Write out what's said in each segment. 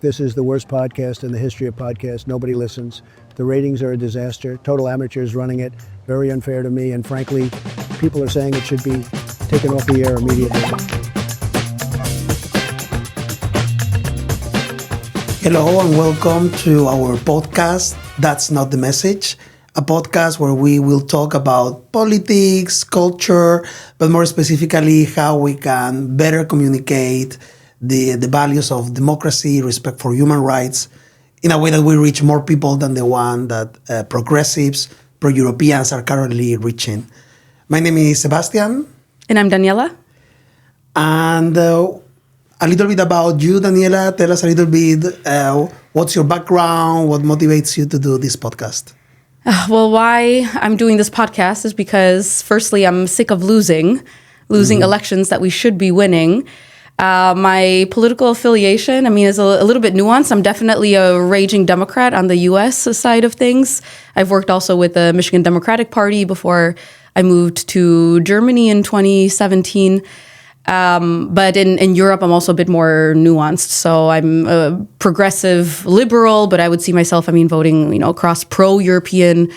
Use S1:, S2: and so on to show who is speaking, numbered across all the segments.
S1: This is the worst podcast in the history of podcasts. Nobody listens. The ratings are a disaster. Total amateurs running it. Very unfair to me. And frankly, people are saying it should be taken off the air immediately.
S2: Hello and welcome to our podcast, That's Not the Message, a podcast where we will talk about politics, culture, but more specifically how we can better communicate the values of democracy, respect for human rights, in a way that we reach more people than the one that progressives, pro-Europeans are currently reaching. My name is Sebastian.
S3: And I'm Daniela.
S2: And a little bit about you, Daniela. Tell us a little bit, what's your background? What motivates you to do this podcast?
S3: Well, why I'm doing this podcast is because, firstly, I'm sick of losing elections that we should be winning. My political affiliation, is a little bit nuanced. I'm definitely a raging Democrat on the U.S. side of things. I've worked also with the Michigan Democratic Party before I moved to Germany in 2017. But in Europe, I'm also a bit more nuanced. So I'm a progressive liberal, but I would see myself, voting, across pro-European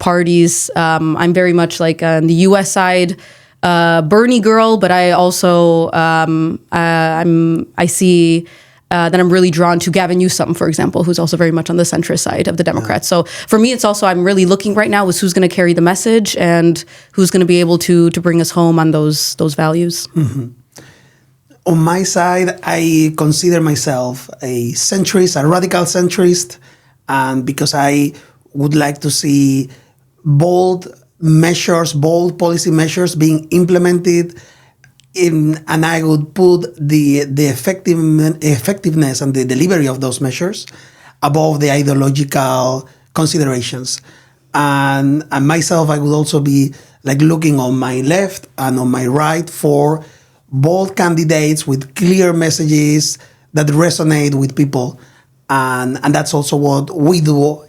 S3: parties. I'm very much like on the U.S. side, Bernie girl, but I also I see that I'm really drawn to Gavin Newsom, for example, who's also very much on the centrist side of the Democrats. So for me, it's also I'm really looking right now with who's going to carry the message and who's going to be able to bring us home on those values.
S2: Mm-hmm. On my side, I consider myself a centrist, a radical centrist, and because I would like to see bold policy measures being implemented, and I would put the effectiveness and the delivery of those measures above the ideological considerations. And myself, I would also be like looking on my left and on my right for bold candidates with clear messages that resonate with people. And that's also what we do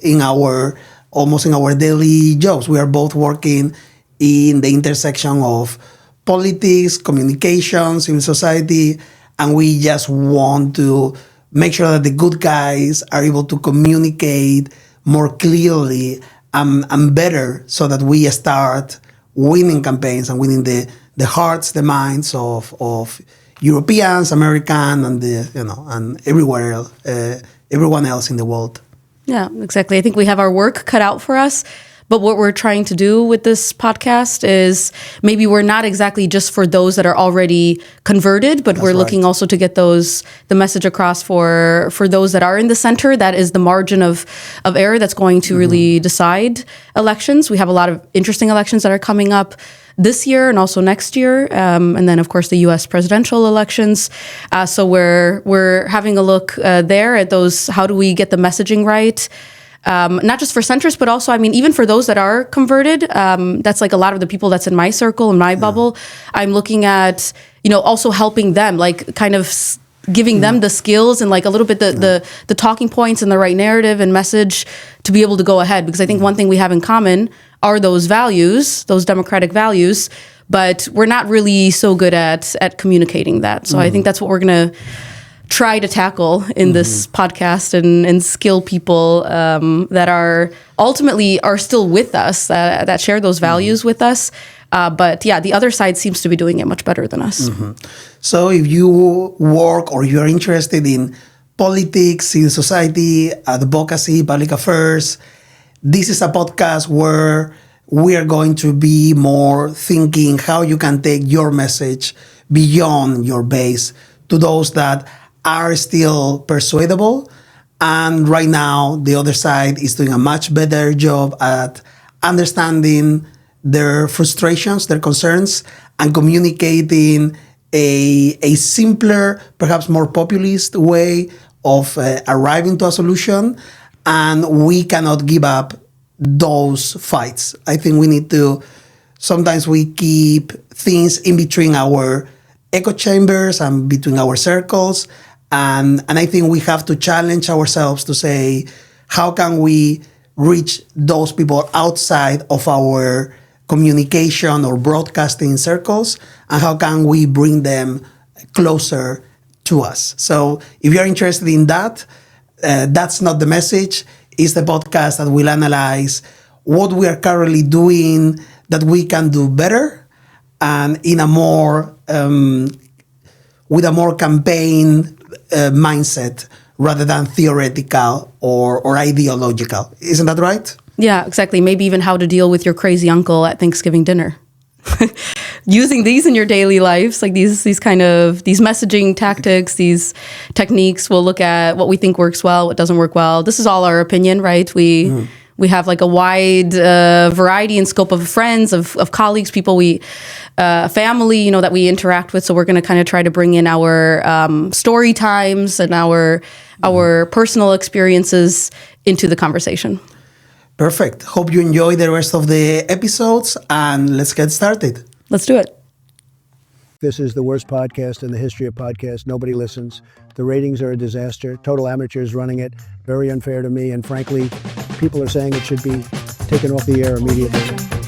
S2: almost in our daily jobs. We are both working in the intersection of politics, communication, civil society, and we just want to make sure that the good guys are able to communicate more clearly and better so that we start winning campaigns and winning the hearts, the minds of Europeans, American, and and everyone else in the world.
S3: Yeah, exactly. I think we have our work cut out for us. But what we're trying to do with this podcast is maybe we're not exactly just for those that are already converted, but we're looking also to get the message across for those that are in the center. That is the margin of error that's going to really decide elections. We have a lot of interesting elections that are coming up this year and also next year, and then of course the U.S. presidential elections. So we're having a look there at those. How do we get the messaging right? Not just for centrists, but also, even for those that are converted, that's like a lot of the people that's in my circle, in my bubble. I'm looking at, also helping them, like kind of giving them the skills and like a little bit the talking points and the right narrative and message to be able to go ahead. Because I think one thing we have in common are those values, those democratic values, but we're not really so good at communicating that. So I think that's what we're going to try to tackle in this podcast and skill people that are ultimately still with us, that share those values with us. But yeah, the other side seems to be doing it much better than us.
S2: Mm-hmm. So if you work or you're interested in politics, civil society, advocacy, public affairs, this is a podcast where we are going to be more thinking how you can take your message beyond your base to those that are still persuadable. And right now, the other side is doing a much better job at understanding their frustrations, their concerns, and communicating a simpler, perhaps more populist way of arriving to a solution. And we cannot give up those fights. I think we need to, sometimes we keep things in between our echo chambers and between our circles. And I think we have to challenge ourselves to say, how can we reach those people outside of our communication or broadcasting circles? And how can we bring them closer to us? So if you're interested in that, That's not the message. It's the podcast that will analyze what we are currently doing that we can do better, and in a more with a more campaign mindset rather than theoretical or ideological. Isn't that right?
S3: Yeah, exactly. Maybe even how to deal with your crazy uncle at Thanksgiving dinner. Using these in your daily lives, like these messaging tactics, these techniques. We'll look at what we think works well, what doesn't work well. This is all our opinion, right? We have like a wide variety and scope of friends, of colleagues, people family, that we interact with. So we're going to kind of try to bring in our story times and our personal experiences into the conversation.
S2: Perfect. Hope you enjoy the rest of the episodes, and let's get started.
S3: Let's do it.
S1: This is the worst podcast in the history of podcasts. Nobody listens. The ratings are a disaster. Total amateurs running it. Very unfair to me. And frankly, people are saying it should be taken off the air immediately.